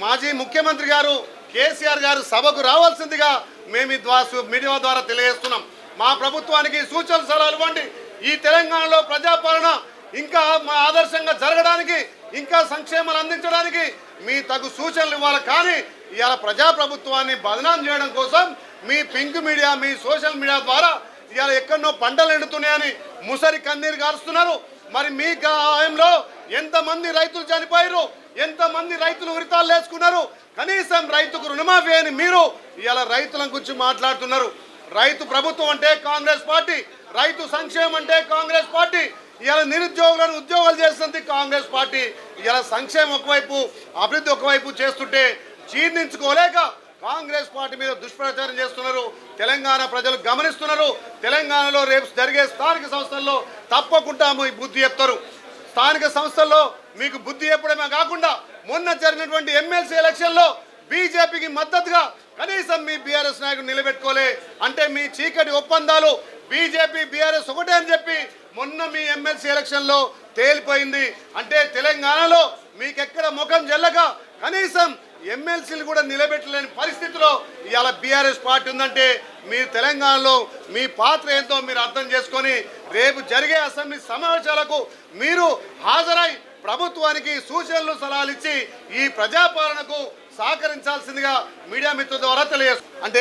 మాజీ ముఖ్యమంత్రి గారు కేసీఆర్ గారు సభకు రావాల్సిందిగా మేము మీడియా ద్వారా తెలియజేస్తున్నాం. మా ప్రభుత్వానికి సూచన సలహాలు ఇవ్వండి. ఈ తెలంగాణలో ప్రజాపాలన ఇంకా ఆదర్శంగా జరగడానికి, ఇంకా సంక్షేమాలు అందించడానికి మీ తగు సూచనలు ఇవ్వాలి. కానీ ఇవాళ ప్రజాప్రభుత్వాన్ని బదనాం చేయడం కోసం మీ పింక్ మీడియా, మీ సోషల్ మీడియా ద్వారా ఇవాళ ఎక్కడో పంటలు ఎండుతున్నాయని ముసరి కన్నీరు గారుస్తున్నారు. మరి మీ గాయంలో ఎంతమంది రైతులు చనిపోయారు, ఎంతమంది రైతులు ఉరితాలు వేసుకున్నారు. కనీసం రైతుకు రుణమాఫీ అని మీరు ఇవాళ రైతుల గురించి మాట్లాడుతున్నారు. రైతు ప్రభుత్వం అంటే కాంగ్రెస్ పార్టీ, రైతు సంక్షేమం అంటే కాంగ్రెస్ పార్టీ. ఇవాళ నిరుద్యోగులను ఉద్యోగాలు చేస్తుంది కాంగ్రెస్ పార్టీ. ఇవాళ సంక్షేమం ఒకవైపు, అభివృద్ధి ఒకవైపు చేస్తుంటే జీర్ణించుకోలేక కాంగ్రెస్ పార్టీ మీద దుష్ప్రచారం చేస్తున్నారు. తెలంగాణ ప్రజలు గమనిస్తున్నారు. తెలంగాణలో రేపు జరిగే స్థానిక సంస్థల్లో తప్పకుండా మీ బుద్ధి చెప్తారు. స్థానిక సంస్థల్లో మీకు బుద్ధి చెప్పడమే కాకుండా మొన్న జరిగినటువంటి ఎమ్మెల్సీ ఎలక్షన్లో బీజేపీకి మద్దతుగా కనీసం మీ బీఆర్ఎస్ నాయకుడు నిలబెట్టుకోలే. అంటే మీ చీకటి ఒప్పందాలు బీజేపీ బీఆర్ఎస్ ఒకటే అని చెప్పి మొన్న మీ ఎమ్మెల్సీ ఎలక్షన్లో తేలిపోయింది. అంటే తెలంగాణలో మీకెక్కడ ముఖం చెల్లక కనీసం ఎమ్మెల్సీలు కూడా నిలబెట్టలేని పరిస్థితిలో ఇవాళ బీఆర్ఎస్ పార్టీ ఉందంటే మీరు తెలంగాణలో మీ పాత్ర ఏంటో మీరు అర్థం చేసుకొని రేపు జరిగే అసెంబ్లీ సమావేశాలకు మీరు హాజరై ప్రభుత్వానికి సూచనలు సలహాలు ఇచ్చి ఈ ప్రజాపాలనకు సహకరించాల్సిందిగా మీడియా మిత్రుల ద్వారా తెలియజేస్తారు. అంటే